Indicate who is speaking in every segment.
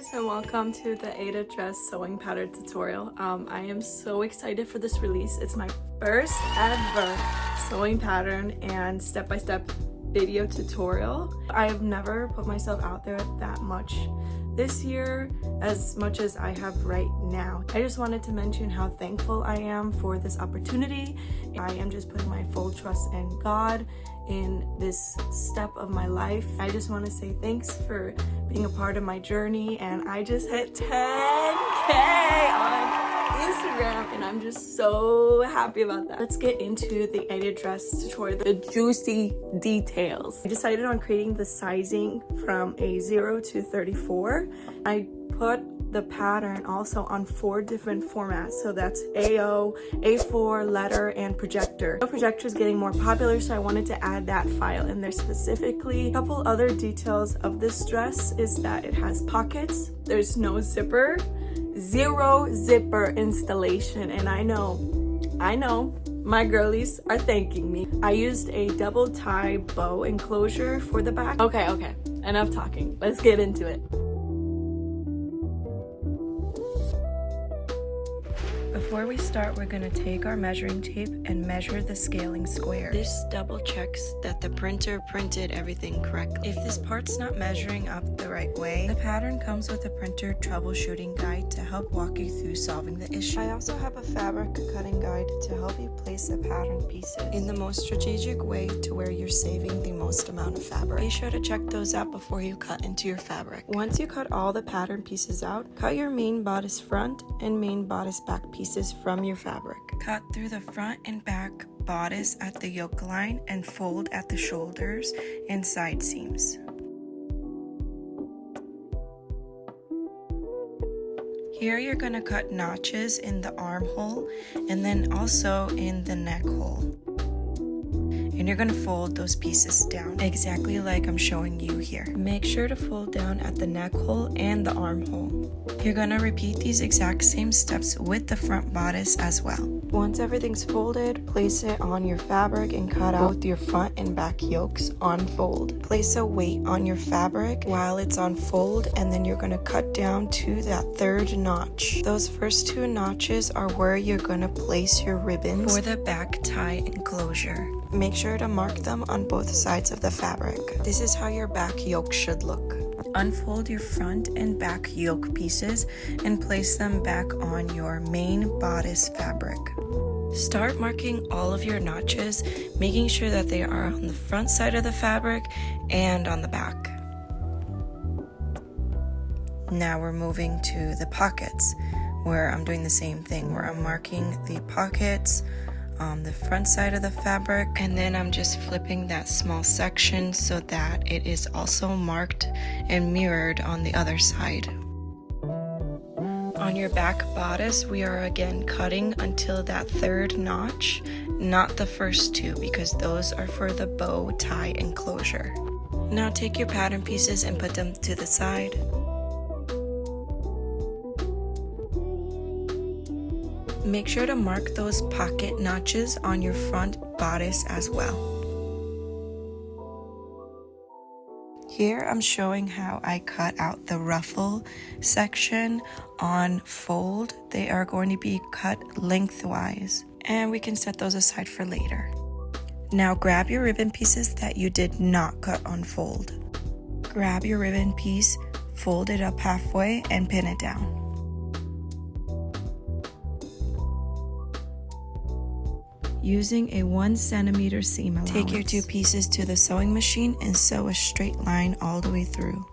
Speaker 1: guys, and welcome to the Ada dress sewing pattern tutorial. I am so excited for this release. It's my first ever sewing pattern and step-by-step video tutorial. I have never put myself out there that much this year, as much as I have right now. I just wanted to mention how thankful I am for this opportunity. I am just putting my full trust in God in this step of my life. I just want to say thanks for being a part of my journey, and I just hit 10K on Instagram and I'm just so happy about that. Let's get into the Ada dress tutorial, the juicy details. I decided on creating the sizing from a 0 to 34. I put the pattern also on 4 different formats, so that's AO, A4, letter, and projector. The projector is getting more popular, so I wanted to add that file in there specifically. A couple other details of this dress is that it has pockets, there's no zipper, 0 zipper installation, and I know my girlies are thanking me. I used a double tie bow enclosure for the back. Okay, enough talking, let's get into it. Before we start, we're going to take our measuring tape and measure the scaling square. This double checks that the printer printed everything correctly. If this part's not measuring up the right way, the pattern comes with a printer troubleshooting guide to help walk you through solving the issue. I also have a fabric cutting guide to help you place the pattern pieces in the most strategic way to where you're saving the most amount of fabric. Be sure to check those out before you cut into your fabric. Once you cut all the pattern pieces out, cut your main bodice front and main bodice back pieces from your fabric. Cut through the front and back bodice at the yoke line and fold at the shoulders and side seams. Here you're going to cut notches in the armhole and then also in the neck hole. And you're going to fold those pieces down exactly like I'm showing you here. Make sure to fold down at the neck hole and the armhole. You're going to repeat these exact same steps with the front bodice as well. Once everything's folded, place it on your fabric and cut out both your front and back yokes on fold. Place a weight on your fabric while it's on fold, and then you're going to cut down to that 3rd notch. Those first 2 notches are where you're going to place your ribbons for the back tie enclosure. Make sure to mark them on both sides of the fabric. This is how your back yoke should look. Unfold your front and back yoke pieces and place them back on your main bodice fabric. Start marking all of your notches, making sure that they are on the front side of the fabric and on the back. Now we're moving to the pockets, where I'm doing the same thing, where I'm marking the pockets on the front side of the fabric, and then I'm just flipping that small section so that it is also marked and mirrored on the other side. On your back bodice, we are again cutting until that 3rd notch, not the first 2, because those are for the bow tie enclosure. Now take your pattern pieces and put them to the side. Make sure to mark those pocket notches on your front bodice as well. Here I'm showing how I cut out the ruffle section on fold. They are going to be cut lengthwise, and we can set those aside for later. Now grab your ribbon pieces that you did not cut on fold. Grab your ribbon piece, fold it up halfway, and pin it down. Using a 1 centimeter seam allowance. Take your 2 pieces to the sewing machine and sew a straight line all the way through.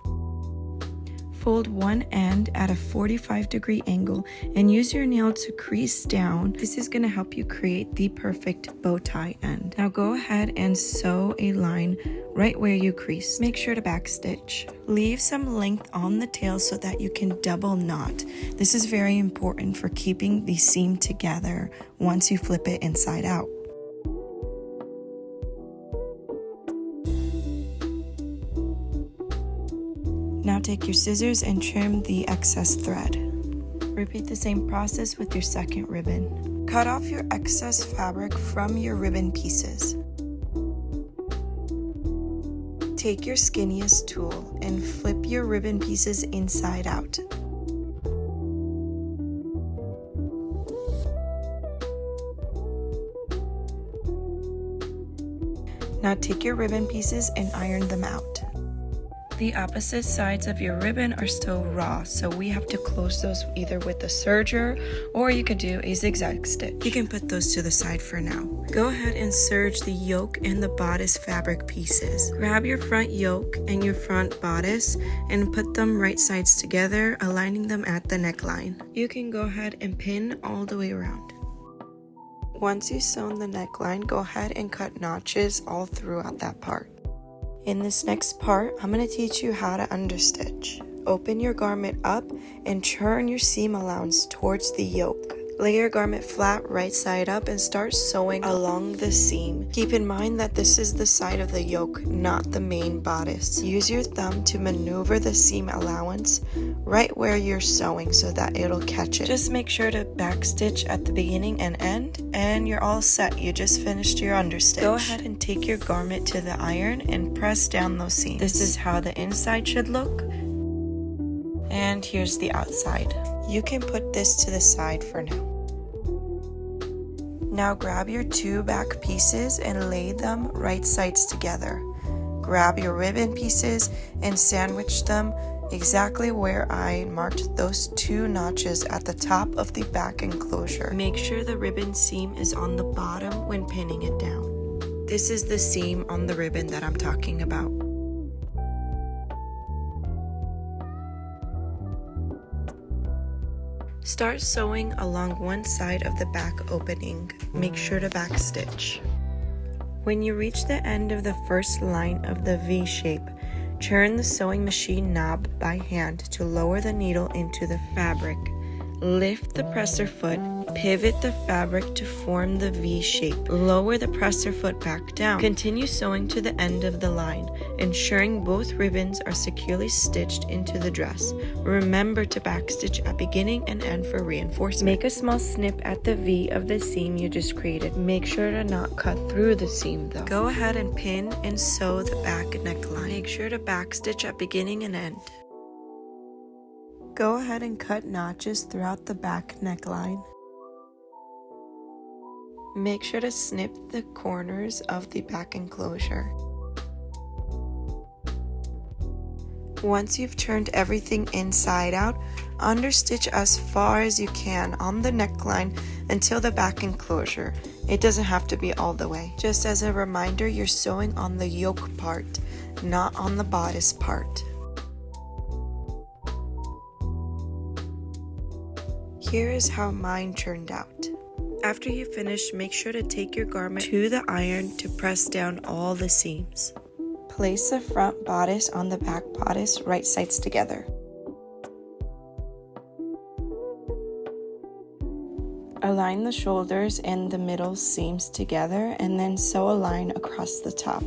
Speaker 1: Fold one end at a 45-degree angle and use your nail to crease down. This is going to help you create the perfect bow tie end. Now go ahead and sew a line right where you crease. Make sure to backstitch. Leave some length on the tail so that you can double knot. This is very important for keeping the seam together once you flip it inside out. Now take your scissors and trim the excess thread. Repeat the same process with your second ribbon. Cut off your excess fabric from your ribbon pieces. Take your skinniest tool and flip your ribbon pieces inside out. Now take your ribbon pieces and iron them out. The opposite sides of your ribbon are still raw, so we have to close those either with a serger or you could do a zigzag stitch. You can put those to the side for now. Go ahead and serge the yoke and the bodice fabric pieces. Grab your front yoke and your front bodice and put them right sides together, aligning them at the neckline. You can go ahead and pin all the way around. Once you've sewn the neckline, go ahead and cut notches all throughout that part. In this next part, I'm going to teach you how to understitch. Open your garment up and turn your seam allowance towards the yoke. Lay your garment flat right side up and start sewing along the seam. Keep in mind that this is the side of the yoke, not the main bodice. Use your thumb to maneuver the seam allowance right where you're sewing so that it'll catch it. Just make sure to backstitch at the beginning and end, and you're all set. You just finished your understitch. Go ahead and take your garment to the iron and press down those seams. This is how the inside should look. And here's the outside. You can put this to the side for now. Now grab your two back pieces and lay them right sides together. Grab your ribbon pieces and sandwich them exactly where I marked those two notches at the top of the back enclosure. Make sure the ribbon seam is on the bottom when pinning it down. This is the seam on the ribbon that I'm talking about. Start sewing along one side of the back opening. Make sure to backstitch. When you reach the end of the first line of the V shape, turn the sewing machine knob by hand to lower the needle into the fabric. Lift the presser foot, pivot the fabric to form the V shape. Lower the presser foot back down. Continue sewing to the end of the line, ensuring both ribbons are securely stitched into the dress. Remember to backstitch at beginning and end for reinforcement. Make a small snip at the V of the seam you just created. Make sure to not cut through the seam though. Go ahead and pin and sew the back neckline. Make sure to backstitch at beginning and end. Go ahead and cut notches throughout the back neckline. Make sure to snip the corners of the back enclosure. Once you've turned everything inside out, understitch as far as you can on the neckline until the back enclosure. It doesn't have to be all the way. Just as a reminder, you're sewing on the yoke part, not on the bodice part. Here is how mine turned out. After you finish, make sure to take your garment to the iron to press down all the seams. Place the front bodice on the back bodice right sides together. Align the shoulders and the middle seams together and then sew a line across the top.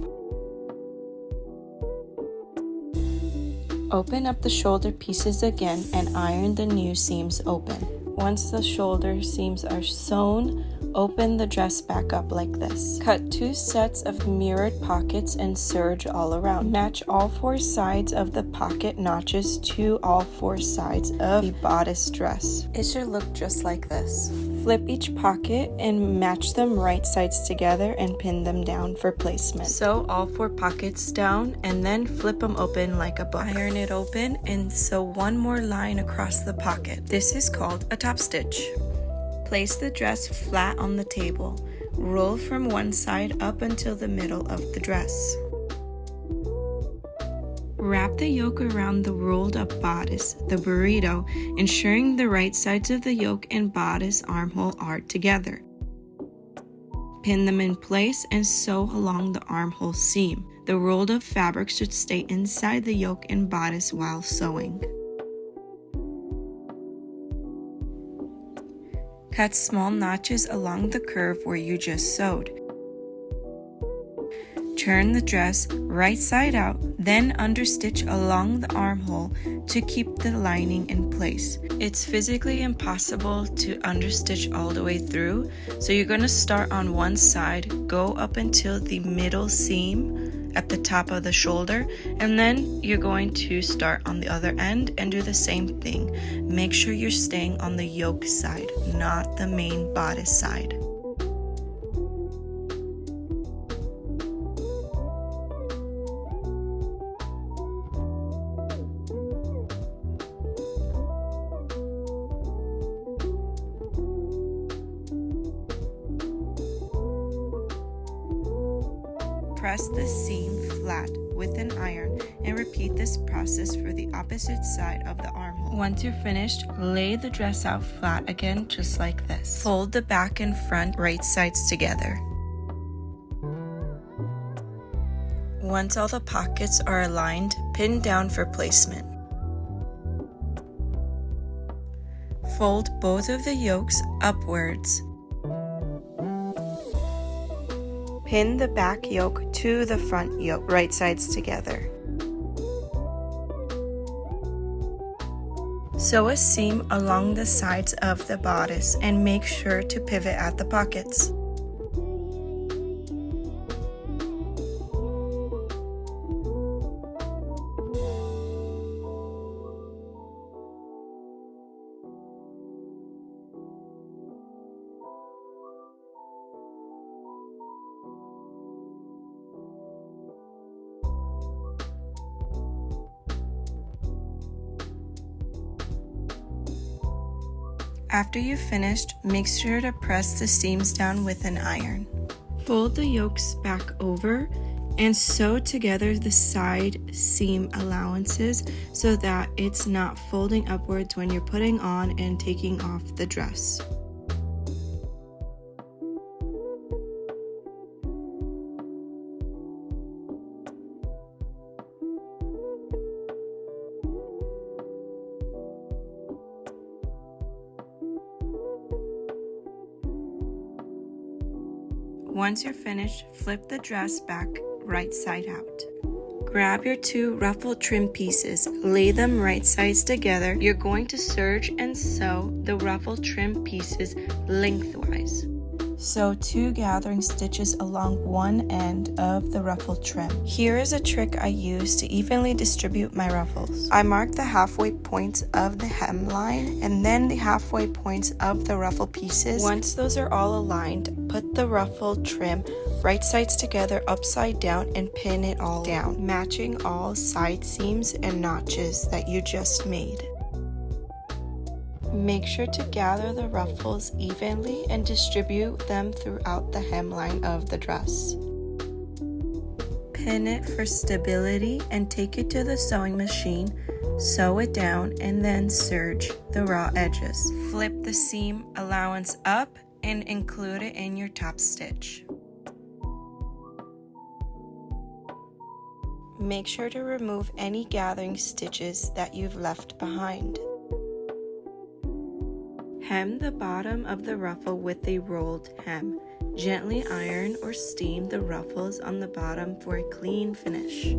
Speaker 1: Open up the shoulder pieces again and iron the new seams open. Once the shoulder seams are sewn, open the dress back up like this. Cut 2 sets of mirrored pockets and serge all around. Match all 4 sides of the pocket notches to all 4 sides of the bodice dress. It should look just like this. Flip each pocket and match them right sides together and pin them down for placement. Sew all 4 pockets down and then flip them open like a book. Iron it open and sew one more line across the pocket. This is called a top stitch. Place the dress flat on the table. Roll from one side up until the middle of the dress. Wrap the yoke around the rolled up bodice, the burrito, ensuring the right sides of the yoke and bodice armhole are together. Pin them in place and sew along the armhole seam. The rolled up fabric should stay inside the yoke and bodice while sewing. Cut small notches along the curve where you just sewed. Turn the dress right side out, then understitch along the armhole to keep the lining in place. It's physically impossible to understitch all the way through, so you're going to start on one side, go up until the middle seam
Speaker 2: at the top of the shoulder, and then you're going to start on the other end and do the same thing. Make sure you're staying on the yoke side, not the main bodice side. Press the seam flat with an iron and repeat this process for the opposite side of the armhole. Once you're finished, lay the dress out flat again, just like this. Fold the back and front right sides together. Once all the pockets are aligned, pin down for placement. Fold both of the yokes upwards. Pin the back yoke to the front yoke, right sides together. Sew a seam along the sides of the bodice and make sure to pivot at the pockets. After you've finished, make sure to press the seams down with an iron. Fold the yokes back over and sew together the side seam allowances so that it's not folding upwards when you're putting on and taking off the dress. Once you're finished, flip the dress back right side out. Grab your two ruffle trim pieces, lay them right sides together. You're going to serge and sew the ruffle trim pieces lengthwise. Sew 2 gathering stitches along one end of the ruffle trim. Here is a trick I use to evenly distribute my ruffles. I mark the halfway points of the hemline and then the halfway points of the ruffle pieces. Once those are all aligned, put the ruffle trim right sides together upside down and pin it all down, matching all side seams and notches that you just made. Make sure to gather the ruffles evenly and distribute them throughout the hemline of the dress. Pin it for stability and take it to the sewing machine, sew it down, and then serge the raw edges. Flip the seam allowance up and include it in your top stitch. Make sure to remove any gathering stitches that you've left behind. Hem the bottom of the ruffle with a rolled hem. Gently iron or steam the ruffles on the bottom for a clean finish.